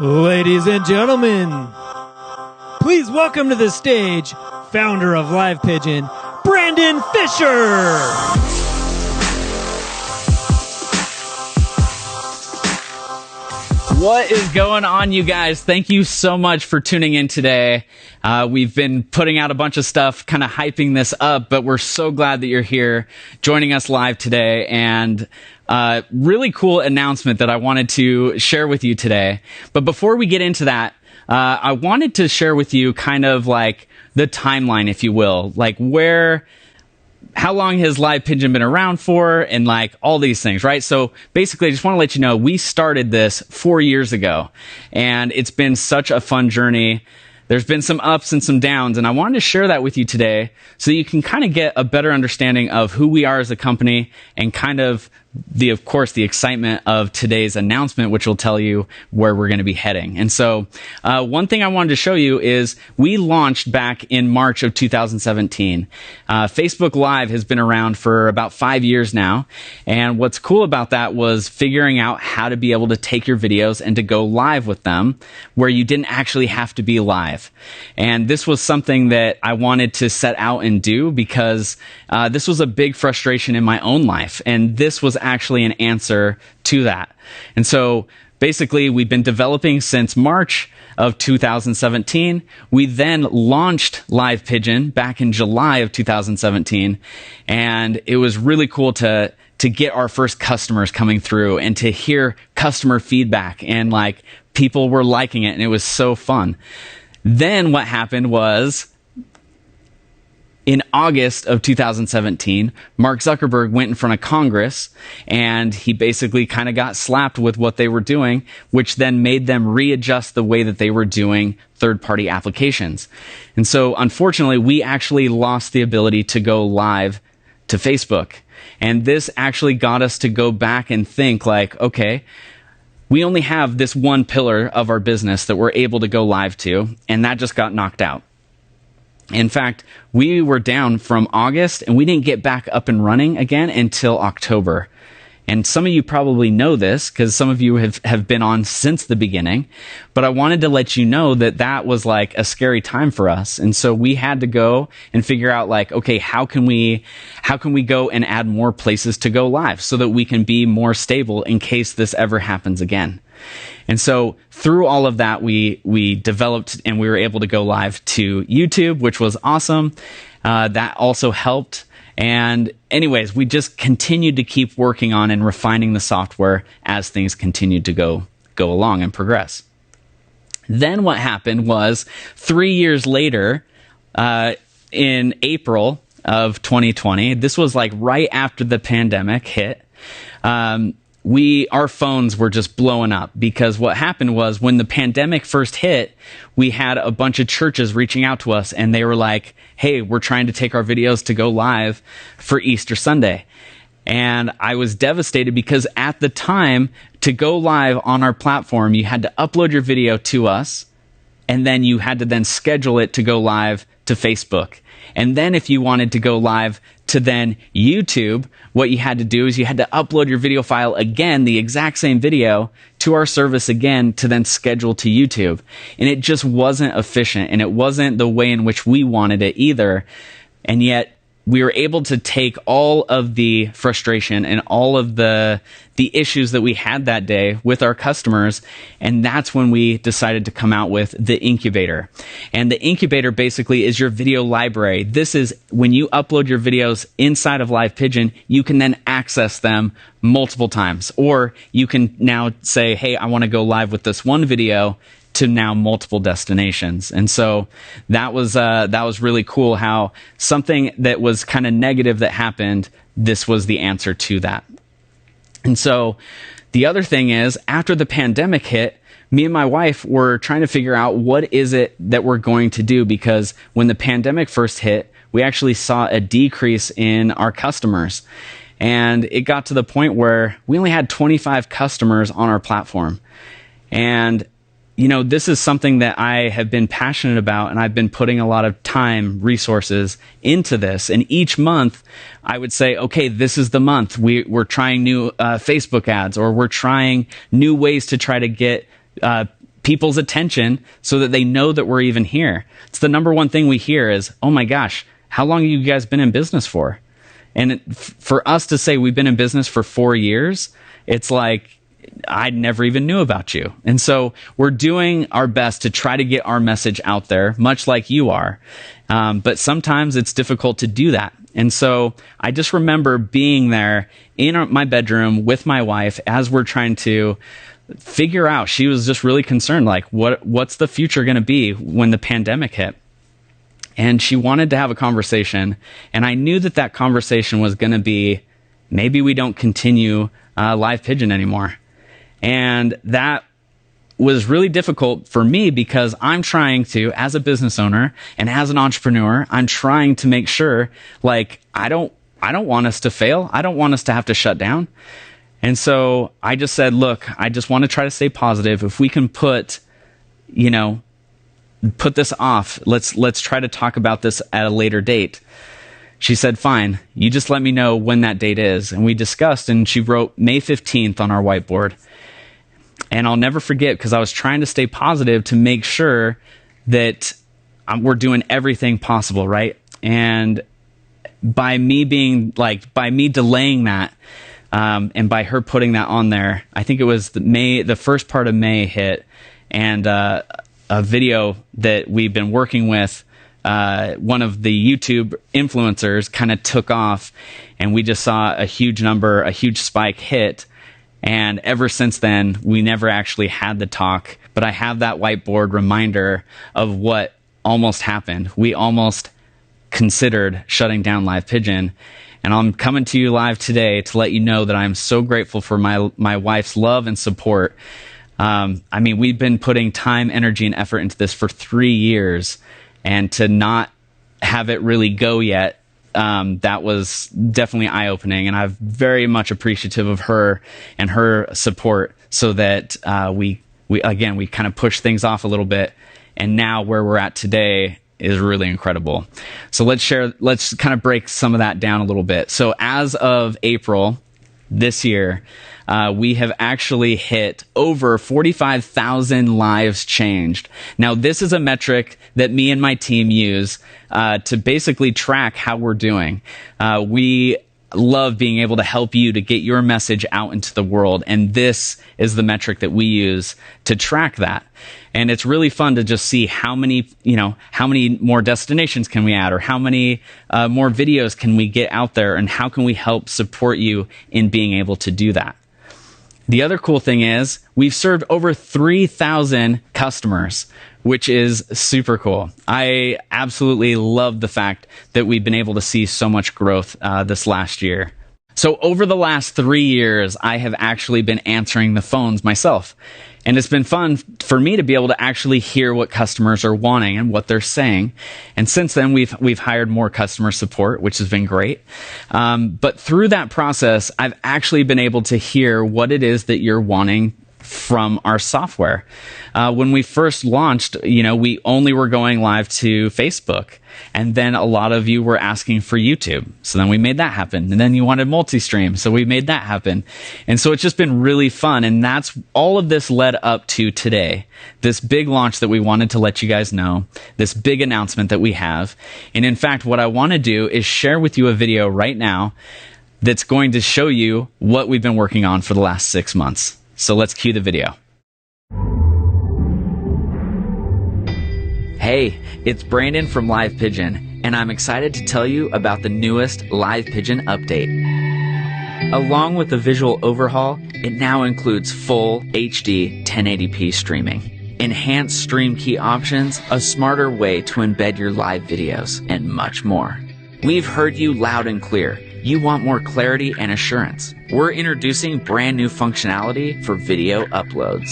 Ladies and gentlemen, please welcome to the stage, founder of Live Pigeon, Brandon Fisher. What is going on, you guys? Thank you so much for tuning in today. We've been putting out a bunch of stuff, kind of hyping this up, but we're so glad that you're here joining us live today. And really cool announcement that I wanted to share with you today. But before we get into that, I wanted to share with you kind of like the timeline, if you will, like how long has Live Pigeon been around for, and like all these things, right? So basically, I just want to let you know, we started this 4 years ago, and it's been such a fun journey. There's been some ups and some downs, and I wanted to share that with you today so you can kind of get a better understanding of who we are as a company and kind of of course, the excitement of today's announcement, which will tell you where we're going to be heading. And so one thing I wanted to show you is we launched back in March of 2017. Facebook Live has been around for about 5 years now. And what's cool about that was figuring out how to be able to take your videos and to go live with them where you didn't actually have to be live. And this was something that I wanted to set out and do because this was a big frustration in my own life. And this was actually an answer to that. And so basically, we've been developing since March of 2017. We then launched Live Pigeon back in July of 2017. And it was really cool to get our first customers coming through and to hear customer feedback, and like people were liking it, and it was so fun. Then what happened was, in August of 2017, Mark Zuckerberg went in front of Congress, and he basically kind of got slapped with what they were doing, which then made them readjust the way that they were doing third-party applications. And so, unfortunately, we actually lost the ability to go live to Facebook. And this actually got us to go back and think like, okay, we only have this one pillar of our business that we're able to go live to, and that just got knocked out. In fact, we were down from August, and we didn't get back up and running again until October. And some of you probably know this because some of you have been on since the beginning. But I wanted to let you know that that was like a scary time for us. And so we had to go and figure out like, okay, how can we go and add more places to go live so that we can be more stable in case this ever happens again. And so through all of that, we developed and we were able to go live to YouTube, which was awesome. That also helped. And anyways, we just continued to keep working on and refining the software as things continued to go along and progress. Then what happened was 3 years later, in April of 2020, this was like right after the pandemic hit, our phones were just blowing up because what happened was when the pandemic first hit, we had a bunch of churches reaching out to us, and they were like, hey, we're trying to take our videos to go live for Easter Sunday. And I was devastated because at the time, to go live on our platform, you had to upload your video to us, and then you had to then schedule it to go live to Facebook. And then if you wanted to go live to then YouTube, what you had to do is you had to upload your video file again, the exact same video, to our service again to then schedule to YouTube. And it just wasn't efficient, and it wasn't the way in which we wanted it either. And yet we were able to take all of the frustration and all of the issues that we had that day with our customers, and that's when we decided to come out with the Incubator. And the Incubator basically is your video library. This is when you upload your videos inside of Live Pigeon, you can then access them multiple times. Or you can now say, hey, I want to go live with this one video to now multiple destinations. And so that was really cool how something that was kind of negative that happened, this was the answer to that. And so the other thing is, after the pandemic hit, me and my wife were trying to figure out what is it that we're going to do, because when the pandemic first hit, we actually saw a decrease in our customers. And it got to the point where we only had 25 customers on our platform. And you know, this is something that I have been passionate about, and I've been putting a lot of time, resources into this. And each month I would say, okay, this is the month. We're trying new Facebook ads, or we're trying new ways to try to get people's attention so that they know that we're even here. It's the number one thing we hear is, oh my gosh, how long have you guys been in business for? And for us to say we've been in business for 4 years, it's like, I never even knew about you. And so we're doing our best to try to get our message out there, much like you are. But sometimes it's difficult to do that. And so I just remember being there in my bedroom with my wife as we're trying to figure out. She was just really concerned, like, what's the future going to be when the pandemic hit? And she wanted to have a conversation. And I knew that that conversation was going to be, maybe we don't continue Live Pigeon anymore. And that was really difficult for me because I'm trying to, as a business owner and as an entrepreneur, I'm trying to make sure, like, I don't want us to fail. I don't want us to have to shut down. And so I just said, look, I just want to try to stay positive. If we can put this off, let's try to talk about this at a later date. She said, fine, you just let me know when that date is. And we discussed, and she wrote May 15th on our whiteboard. And I'll never forget, because I was trying to stay positive to make sure that we're doing everything possible, right? And by me delaying that, and by her putting that on there, I think it was the first part of May hit, and a video that we've been working with, one of the YouTube influencers kind of took off, and we just saw a huge spike hit. And ever since then, we never actually had the talk, but I have that whiteboard reminder of what almost happened. We almost considered shutting down Live Pigeon. And I'm coming to you live today to let you know that I'm so grateful for my wife's love and support. We've been putting time, energy, and effort into this for 3 years, and to not have it really go yet, that was definitely eye-opening, and I'm very much appreciative of her and her support, so that we kind of pushed things off a little bit, and now where we're at today is really incredible. So let's kind of break some of that down a little bit. So as of April this year, we have actually hit over 45,000 lives changed. Now, this is a metric that me and my team use to basically track how we're doing. We love being able to help you to get your message out into the world, and this is the metric that we use to track that. And it's really fun to just see how many more destinations can we add, or how many more videos can we get out there, and how can we help support you in being able to do that. The other cool thing is we've served over 3,000 customers, which is super cool. I absolutely love the fact that we've been able to see so much growth this last year. So over the last 3 years, I have actually been answering the phones myself. And it's been fun for me to be able to actually hear what customers are wanting and what they're saying. And since then, we've hired more customer support, which has been great. But through that process, I've actually been able to hear what it is that you're wanting from our software. When we first launched, we only were going live to Facebook. And then a lot of you were asking for YouTube. So then we made that happen. And then you wanted multi-stream. So we made that happen. And so it's just been really fun. And that's all of this led up to today. This big launch that we wanted to let you guys know. This big announcement that we have. And in fact, what I want to do is share with you a video right now that's going to show you what we've been working on for the last 6 months. So let's cue the video. Hey, it's Brandon from Live Pigeon, and I'm excited to tell you about the newest Live Pigeon update. Along with the visual overhaul, it now includes full HD 1080p streaming, enhanced stream key options, a smarter way to embed your live videos, and much more. We've heard you loud and clear. You want more clarity and assurance. We're introducing brand new functionality for video uploads.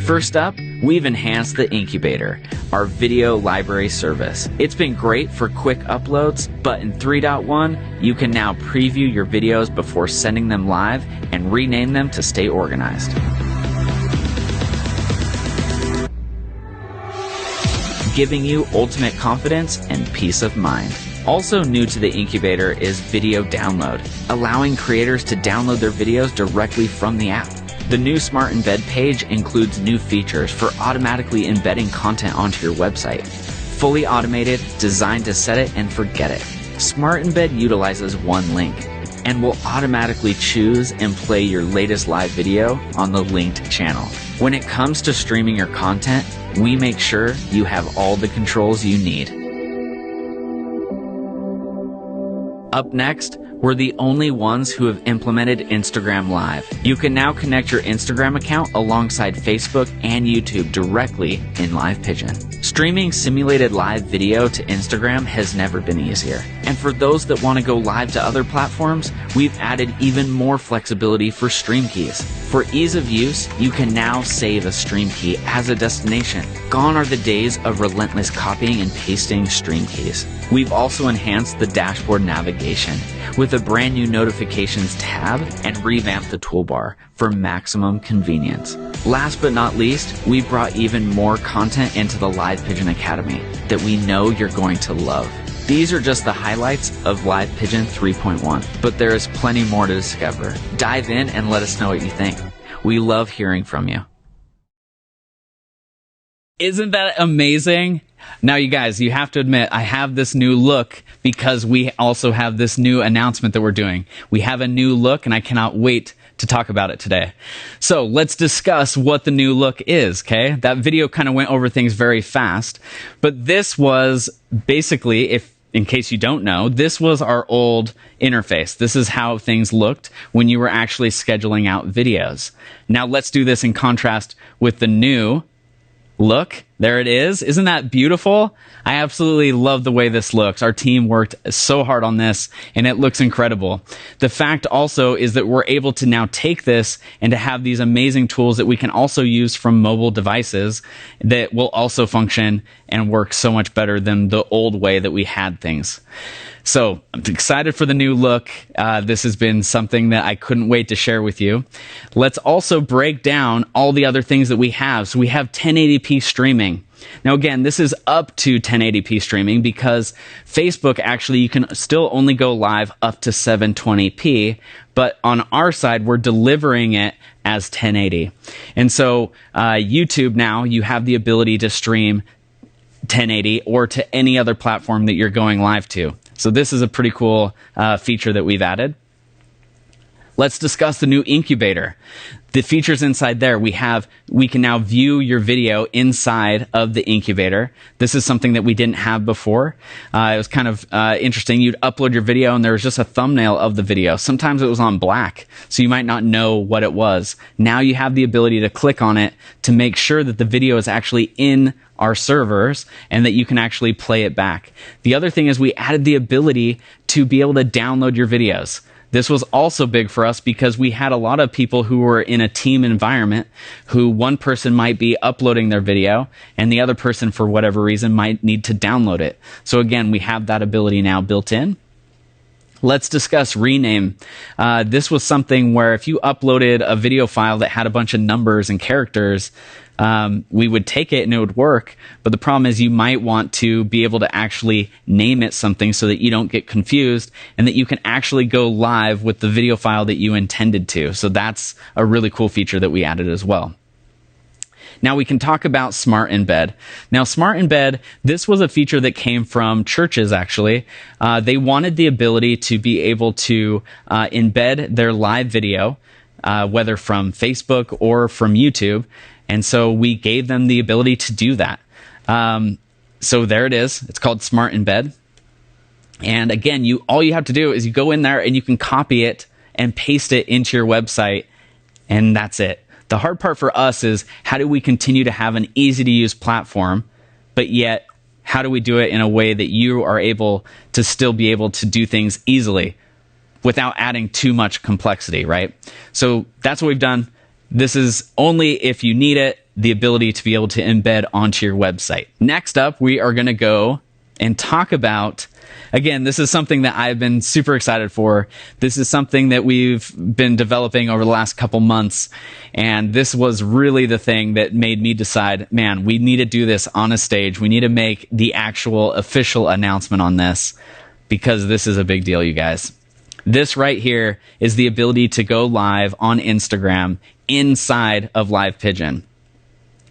First up, we've enhanced the Incubator, our video library service. It's been great for quick uploads, but in 3.1, you can now preview your videos before sending them live and rename them to stay organized. Giving you ultimate confidence and peace of mind. Also new to the Incubator is video download, allowing creators to download their videos directly from the app. The new Smart Embed page includes new features for automatically embedding content onto your website. Fully automated, designed to set it and forget it. Smart Embed utilizes one link and will automatically choose and play your latest live video on the linked channel. When it comes to streaming your content, we make sure you have all the controls you need. Up next, we're the only ones who have implemented Instagram Live. You can now connect your Instagram account alongside Facebook and YouTube directly in Live Pigeon. Streaming simulated live video to Instagram has never been easier. And for those that want to go live to other platforms, we've added even more flexibility for stream keys. For ease of use, you can now save a stream key as a destination. Gone are the days of relentless copying and pasting stream keys. We've also enhanced the dashboard navigation with a brand new notifications tab and revamped the toolbar for maximum convenience. Last but not least, we brought even more content into the Live Pigeon Academy that we know you're going to love. These are just the highlights of Live Pigeon 3.1, but there is plenty more to discover. Dive in and let us know what you think. We love hearing from you. Isn't that amazing? Now, you guys, you have to admit, I have this new look because we also have this new announcement that we're doing. We have a new look, and I cannot wait to talk about it today. So let's discuss what the new look is, okay? That video kind of went over things very fast, but this was basically, in case you don't know, this was our old interface. This is how things looked when you were actually scheduling out videos. Now let's do this in contrast with the new look. There it is. Isn't that beautiful? I absolutely love the way this looks. Our team worked so hard on this, and it looks incredible. The fact also is that we're able to now take this and to have these amazing tools that we can also use from mobile devices that will also function and work so much better than the old way that we had things. So I'm excited for the new look. This has been something that I couldn't wait to share with you. Let's also break down all the other things that we have. So we have 1080p streaming. Now, again, this is up to 1080p streaming because Facebook, actually, you can still only go live up to 720p. But on our side, we're delivering it as 1080. And so YouTube now, you have the ability to stream 1080 or to any other platform that you're going live to. So this is a pretty cool feature that we've added. Let's discuss the new incubator. The features inside there, we can now view your video inside of the incubator. This is something that we didn't have before. It was kind of interesting. You'd upload your video and there was just a thumbnail of the video. Sometimes it was on black, so you might not know what it was. Now you have the ability to click on it to make sure that the video is actually in our servers and that you can actually play it back. The other thing is we added the ability to be able to download your videos. This was also big for us because we had a lot of people who were in a team environment who one person might be uploading their video and the other person, for whatever reason, might need to download it. So again, we have that ability now built in. Let's discuss rename. This was something where if you uploaded a video file that had a bunch of numbers and characters, we would take it and it would work. But the problem is you might want to be able to actually name it something so that you don't get confused and that you can actually go live with the video file that you intended to. So that's a really cool feature that we added as well. Now we can talk about Smart Embed. Now Smart Embed, this was a feature that came from churches actually. They wanted the ability to be able to embed their live video, whether from Facebook or from YouTube. And so we gave them the ability to do that. So there it is. It's called Smart Embed. And again, all you have to do is you go in there and you can copy it and paste it into your website, and that's it. The hard part for us is how do we continue to have an easy to use platform, but yet how do we do it in a way that you are able to still be able to do things easily without adding too much complexity, right? So that's what we've done. This is only if you need it, the ability to be able to embed onto your website. Next up, we are going to go and talk about, again, this is something that I've been super excited for. This is something that we've been developing over the last couple months. And this was really the thing that made me decide, man, we need to do this on a stage. We need to make the actual official announcement on this because this is a big deal, you guys. This right here is the ability to go live on Instagram inside of Live Pigeon.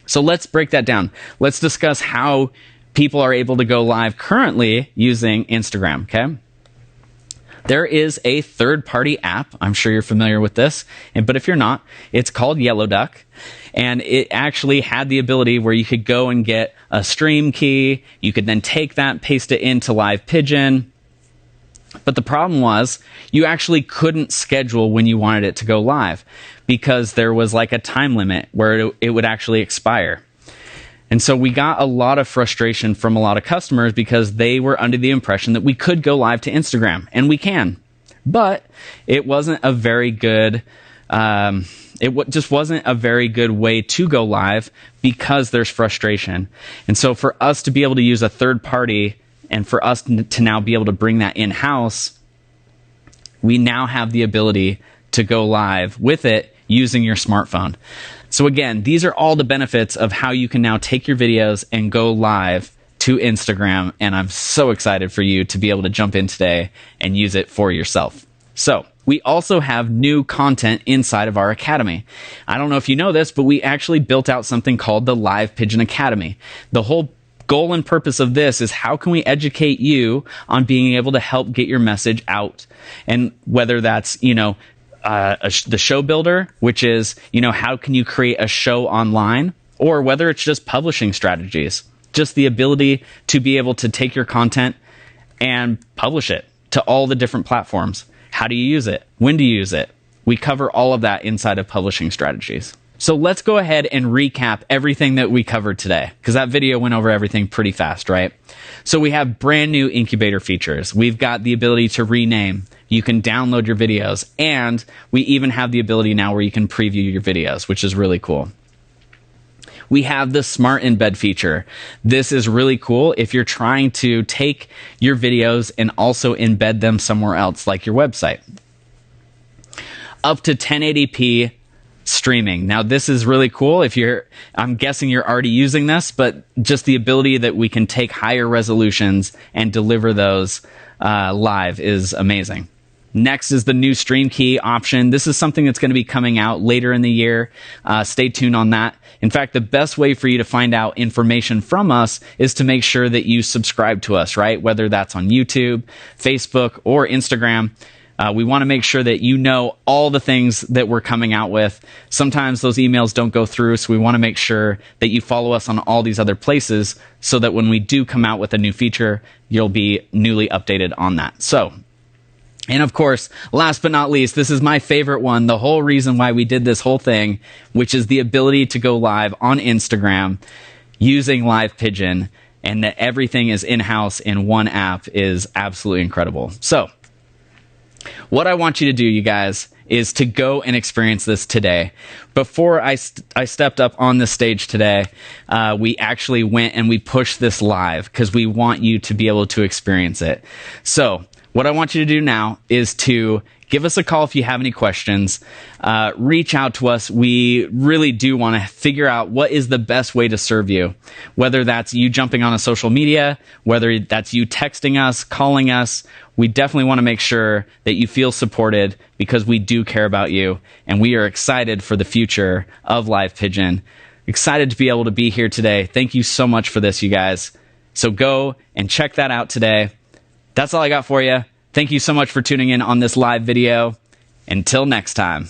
So let's break that down. Let's discuss how people are able to go live currently using Instagram, okay? There is a third-party app. I'm sure you're familiar with this, but if you're not, it's called Yellow Duck, and it actually had the ability where you could go and get a stream key. You could then take that, paste it into Live Pigeon. But the problem was you actually couldn't schedule when you wanted it to go live because there was like a time limit where it would actually expire. And so we got a lot of frustration from a lot of customers because they were under the impression that we could go live to Instagram, and we can. But it wasn't a very good, just wasn't a very good way to go live because there's frustration. And so for us to be able to use a third party and for us to now be able to bring that in-house, we now have the ability to go live with it using your smartphone. So again, these are all the benefits of how you can now take your videos and go live to Instagram, and I'm so excited for you to be able to jump in today and use it for yourself. So we also have new content inside of our academy. I don't know if you know this, but we actually built out something called the Live Pigeon Academy. The whole goal and purpose of this is how can we educate you on being able to help get your message out, and whether that's, the show builder, which is, how can you create a show online, or whether it's just publishing strategies, just the ability to be able to take your content and publish it to all the different platforms. How do you use it? When do you use it? We cover all of that inside of publishing strategies. So let's go ahead and recap everything that we covered today, because that video went over everything pretty fast, right? So we have brand new incubator features. We've got the ability to rename. You can download your videos, and we even have the ability now where you can preview your videos, which is really cool. We have the Smart Embed feature. This is really cool if you're trying to take your videos and also embed them somewhere else, like your website. Up to 1080p streaming. Now, this is really cool if I'm guessing you're already using this, but just the ability that we can take higher resolutions and deliver those live is amazing. Next is the new stream key option. This is something that's going to be coming out later in the year. Stay tuned on that. In fact, the best way for you to find out information from us is to make sure that you subscribe to us, right? Whether that's on YouTube, Facebook, or Instagram. We want to make sure that you know all the things that we're coming out with. Sometimes those emails don't go through, so we want to make sure that you follow us on all these other places so that when we do come out with a new feature, you'll be newly updated on that. So, and of course, last but not least, this is my favorite one, the whole reason why we did this whole thing, which is the ability to go live on Instagram using Live Pigeon, and that everything is in-house in one app is absolutely incredible. So, what I want you to do, you guys, is to go and experience this today. Before I stepped up on this stage today, we actually went and we pushed this live because we want you to be able to experience it. So what I want you to do now is to give us a call if you have any questions. Reach out to us. We really do want to figure out what is the best way to serve you, whether that's you jumping on a social media, whether that's you texting us, calling us. We definitely want to make sure that you feel supported because we do care about you, and we are excited for the future of Live Pigeon. Excited to be able to be here today. Thank you so much for this, you guys. So go and check that out today. That's all I got for you. Thank you so much for tuning in on this live video. Until next time.